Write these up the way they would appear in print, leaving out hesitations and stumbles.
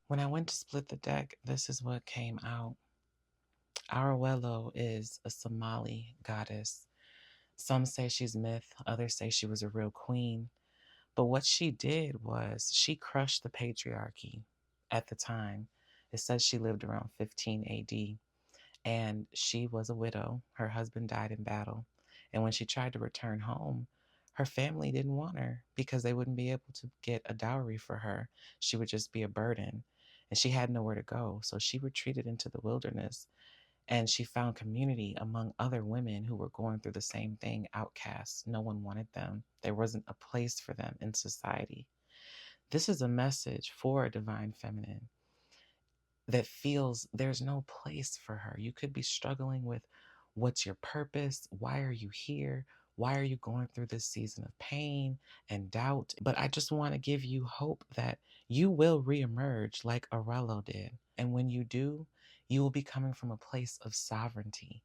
When I went to split the deck, this is what came out. Arwello is a Somali goddess. Some say she's myth, others say she was a real queen. But what she did was she crushed the patriarchy at the time. It says she lived around 15 AD, and she was a widow. Her husband died in battle. And when she tried to return home, her family didn't want her because they wouldn't be able to get a dowry for her. She would just be a burden, and she had nowhere to go. So she retreated into the wilderness, and she found community among other women who were going through the same thing, outcasts. No one wanted them. There wasn't a place for them in society. This is a message for a divine feminine that feels there's no place for her. You could be struggling with what's your purpose? Why are you here? Why are you going through this season of pain and doubt? But I just want to give you hope that you will reemerge like Aurelio did. And when you do, you will be coming from a place of sovereignty.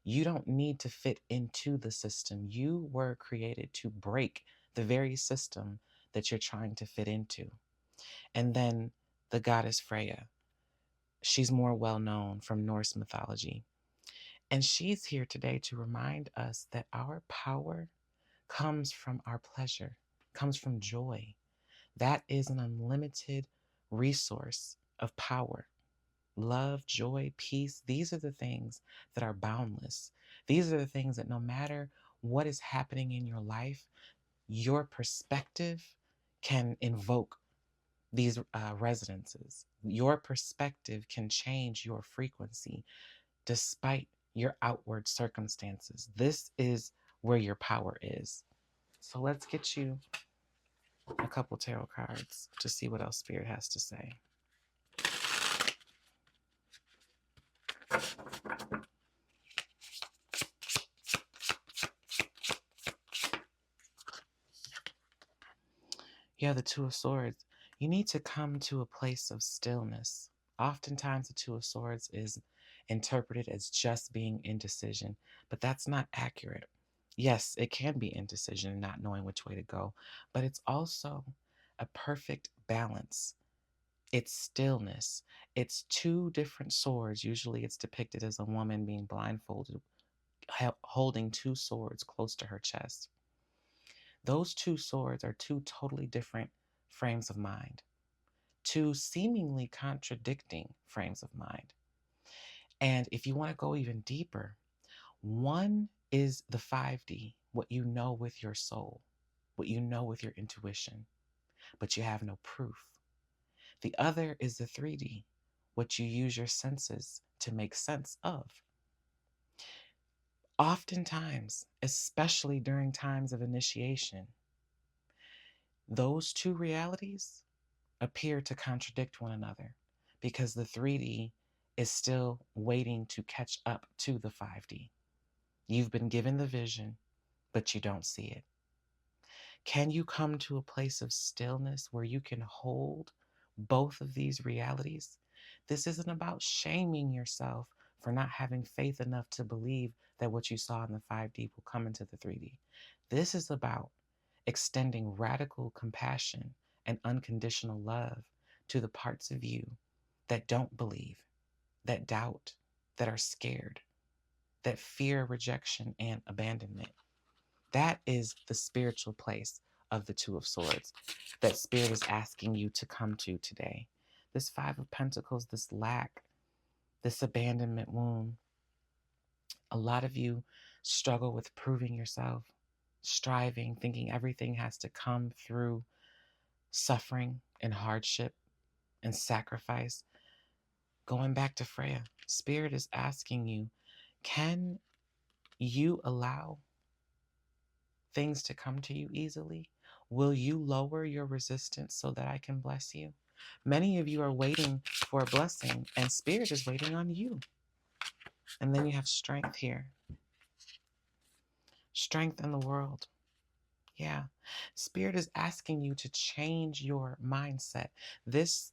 You don't need to fit into the system. You were created to break the very system that you're trying to fit into. And then the goddess Freya. She's more well known from Norse mythology. And she's here today to remind us that our power comes from our pleasure, comes from joy. That is an unlimited resource of power. Love, joy, peace, these are the things that are boundless. These are the things that no matter what is happening in your life, your perspective can invoke these resonances. Your perspective can change your frequency despite your outward circumstances. This is where your power is. So let's get you a couple tarot cards to see what else Spirit has to say. Yeah, the Two of Swords. You need to come to a place of stillness. Oftentimes, the Two of Swords is interpreted as just being indecision, but that's not accurate. Yes, it can be indecision and not knowing which way to go, but it's also a perfect balance. It's stillness. It's two different swords. Usually, it's depicted as a woman being blindfolded, holding two swords close to her chest. Those two swords are two totally different frames of mind, two seemingly contradicting frames of mind. And if you want to go even deeper, one is the 5D, what you know with your soul, what you know with your intuition, but you have no proof. The other is the 3D, what you use your senses to make sense of. Oftentimes, especially during times of initiation, those two realities appear to contradict one another because the 3D is still waiting to catch up to the 5D. You've been given the vision, but you don't see it. Can you come to a place of stillness where you can hold both of these realities? This isn't about shaming yourself for not having faith enough to believe that what you saw in the 5D will come into the 3D. This is about extending radical compassion and unconditional love to the parts of you that don't believe, that doubt, that are scared, that fear rejection and abandonment. That is the spiritual place of the Two of Swords that Spirit is asking you to come to today. This Five of Pentacles, this lack, this abandonment wound. A lot of you struggle with proving yourself, striving, thinking everything has to come through suffering and hardship and sacrifice. Going back to Freya, Spirit is asking you, can you allow things to come to you easily? Will you lower your resistance so that I can bless you? Many of you are waiting for a blessing, and Spirit is waiting on you. And then you have strength here. Strength in the world. Yeah. Spirit is asking you to change your mindset. This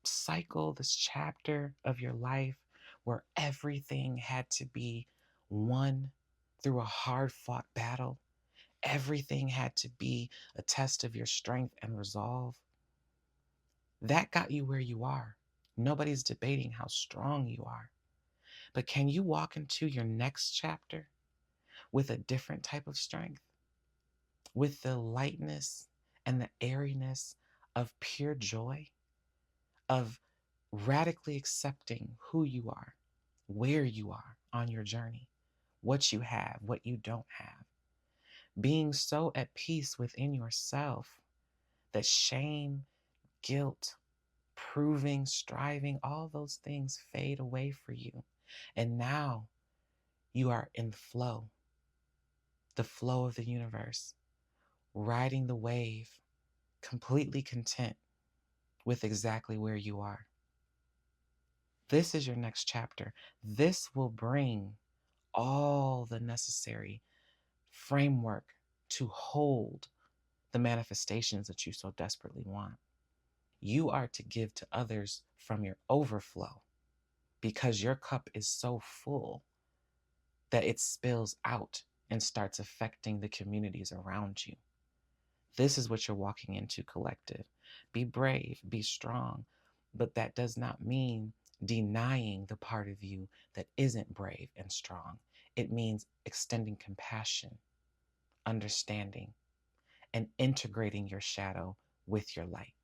cycle, this chapter of your life where everything had to be won through a hard fought battle, everything had to be a test of your strength and resolve. That got you where you are. Nobody's debating how strong you are. But can you walk into your next chapter with a different type of strength, with the lightness and the airiness of pure joy, of radically accepting who you are, where you are on your journey, what you have, what you don't have, being so at peace within yourself that shame, guilt, proving, striving, all those things fade away for you. And now you are in the flow of the universe, riding the wave, completely content with exactly where you are. This is your next chapter. This will bring all the necessary framework to hold the manifestations that you so desperately want. You are to give to others from your overflow because your cup is so full that it spills out and starts affecting the communities around you. This is what you're walking into, collective. Be brave, be strong, but that does not mean denying the part of you that isn't brave and strong. It means extending compassion, understanding, and integrating your shadow with your light.